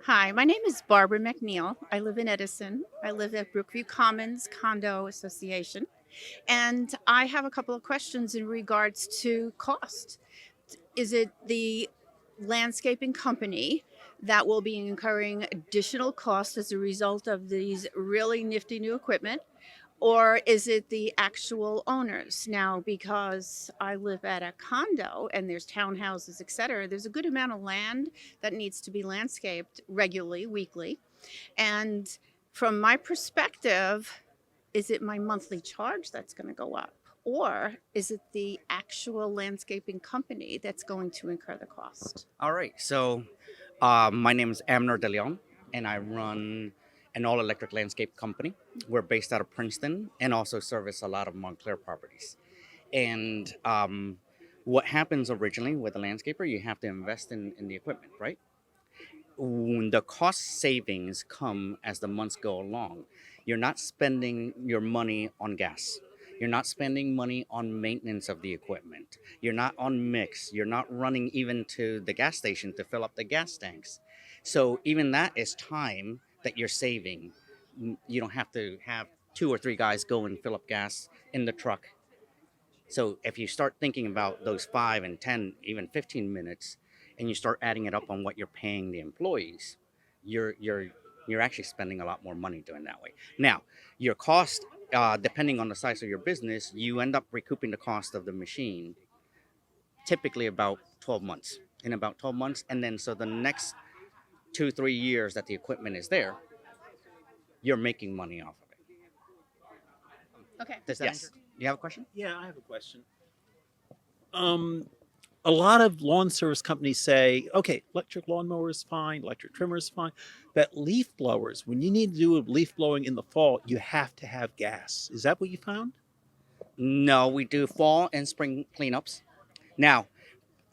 Hi, my name is Barbara McNeil. I live in Edison. I live at Brookview Commons Condo Association. And I have a couple of questions in regards to cost. Is it the landscaping company that will be incurring additional costs as a result of these really nifty new equipment? Or is it the actual owners? Now, because I live at a condo and there's townhouses, et cetera, there's a good amount of land that needs to be landscaped regularly, weekly. And from my perspective, is it my monthly charge that's going to go up? Or is it the actual landscaping company that's going to incur the cost? All right. My name is Amner De Leon, and I run an all electric landscape company. We're based out of Princeton and also service a lot of Montclair properties. And what happens originally with a landscaper, you have to invest in the equipment, right? When the cost savings come as the months go along, you're not spending your money on gas. You're not spending money on maintenance of the equipment. You're not on mix. You're not running even to the gas station to fill up the gas tanks. So even that is time that you're saving. You don't have to have two or three guys go and fill up gas in the truck. So if you start thinking about those 5 and 10, even 15 minutes, and you start adding it up on what you're paying the employees, you're you're you're actually spending a lot more money doing that way. Now, your cost, depending on the size of your business, you end up recouping the cost of the machine typically about 12 months. In about 12 months, and then so the next 2 3 years that the equipment is there, you're making money off of it. Okay. Does that answer? You have a question? Yeah, I have a question. Um, a lot of lawn service companies say, okay, electric lawnmower is fine, electric trimmer is fine, but leaf blowers, when you need to do leaf blowing in the fall, you have to have gas. Is that what you found? No, we do fall and spring cleanups. Now,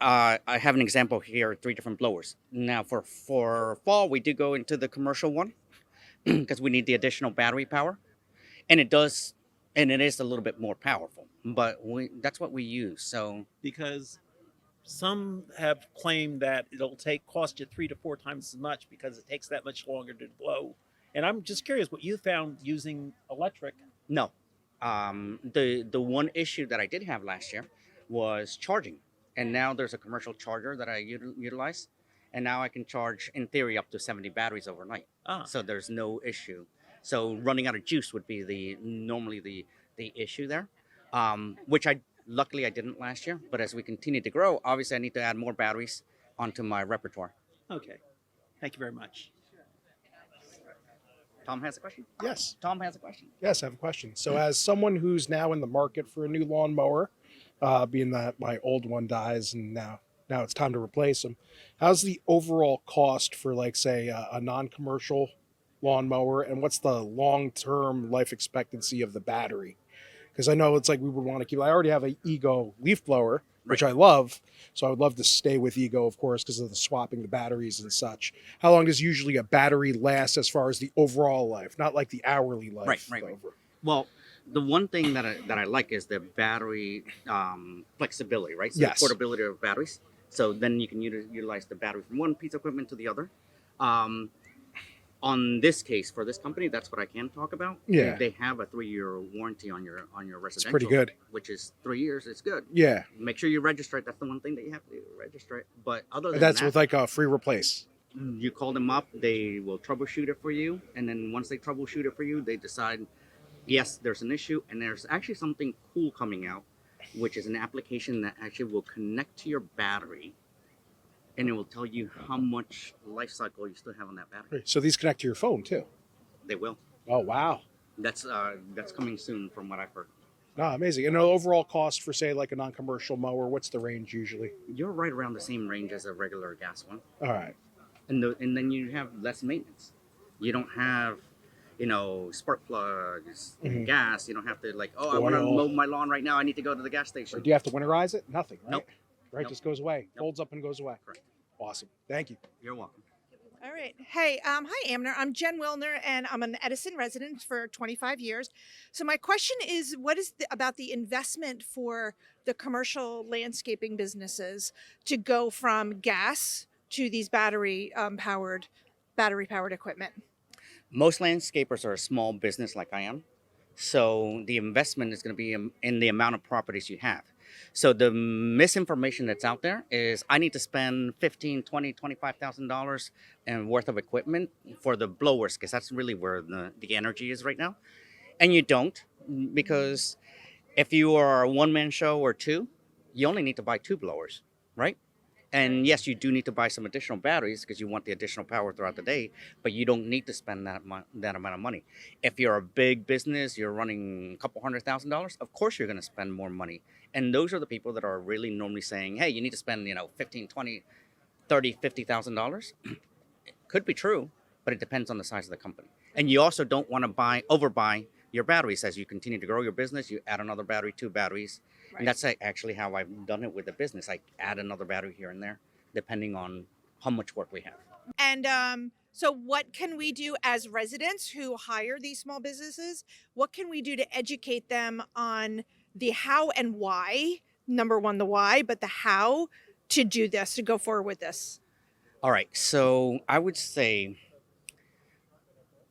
I have an example here, three different blowers. Now, for fall, we do go into the commercial one because we need the additional battery power, and it is a little bit more powerful. But that's what we use. So Because some have claimed that it'll cost you 3 to 4 times as much because it takes that much longer to blow. And I'm just curious what you found using electric. no, the one issue that I did have last year was charging, and now there's a commercial charger that I utilize, and now I can charge in theory up to 70 batteries overnight. Ah, So there's no issue. So running out of juice would be normally the issue there, which I luckily I didn't last year. But as we continue to grow, obviously I need to add more batteries onto my repertoire. okay. Thank you very much. Tom has a question. Yes, Tom has a question. yes, I have a question. So, as someone who's now in the market for a new lawnmower, being that my old one dies and now it's time to replace them, how's the overall cost for, like, say, a non-commercial lawnmower, and what's the long-term life expectancy of the battery? Because I know it's like we would want to keep. I already have a Ego leaf blower, which Right. I love, so I would love to stay with Ego, of course, because of the swapping the batteries and such. How long does usually a battery last as far as the overall life, not like the hourly life? Right. Well, the one thing that I like is the battery flexibility, right? So Yes. the portability of batteries. So then you can utilize the battery from one piece of equipment to the other. Um, on this case, for this company, that's what I can talk about. Yeah. They have a 3 year warranty on your It's residential. pretty good. Which is 3 years. It's good. Yeah. Make sure you register it. That's the one thing that you have to do, register it. But other than That's that, with like a free replace. you call them up, they will troubleshoot it for you, and then once they troubleshoot it for you, they decide yes, there's an issue, and there's actually something cool coming out, which is an application that actually will connect to your battery, and it will tell you how much life cycle you still have on that battery. So these connect to your phone too. They will. Oh wow. That's coming soon, from what I've heard. No, amazing. And the overall cost for, say, like a non-commercial mower, what's the range usually? You're right around the same range as a regular gas one, All right. and then you have less maintenance. You don't have, spark plugs, Mhm. gas. You don't have to I want to Oil. mow my lawn right now. I need to go to the gas Or station. do you have to winterize it? Nothing, right? Nope. Right, Nope. just goes away. Nope. Folds up and goes away. Correct. Awesome. Thank you. You're welcome. All right. Hey, hi, Amner. I'm Jen Wilner, and I'm an Edison resident for 25 years. So my question is, what is about the investment for the commercial landscaping businesses to go from gas to these battery powered battery powered equipment? Most landscapers are a small business like I am. So the investment is going to be in the amount of properties you have. So the misinformation that's out there is I need to spend 15, 20, $25,000 and worth of equipment for the blowers because that's really where the energy is right now. And you don't, because if you are a one-man show or two, you only need to buy two blowers, right? And yes, you do need to buy some additional batteries because you want the additional power throughout the day, but you don't need to spend that amount of money. If you're a big business, you're running a couple $100,000, of course you're going to spend more money. And those are the people that are really normally saying, hey, you need to spend, 15, 20, 30, $50,000. Could be true, but it depends on the size of the company. And you also don't want to overbuy your batteries. As you continue to grow your business, you add another battery, two batteries. Right. And that's actually how I've done it with the business. I add another battery here and there, depending on how much work we have. And so, what can we do as residents who hire these small businesses? What can we do to educate them on the how and why? Number one, the why, but the how to do this, to go forward with this. All right. So I would say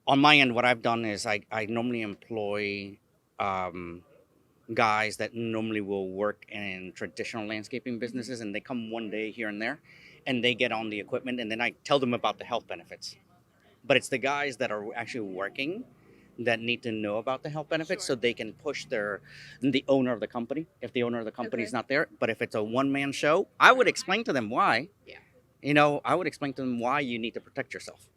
on my end, what I've done is I normally employ guys that normally will work in traditional landscaping businesses, and they come one day here and there and they get on the equipment, and then I tell them about the health benefits. But it's the guys that are actually working that need to know about the health benefits so they can push the owner of the company if the owner of the company is not there. But if it's a one-man show, I would explain to them why. Yeah. I would explain to them why you need to protect yourself.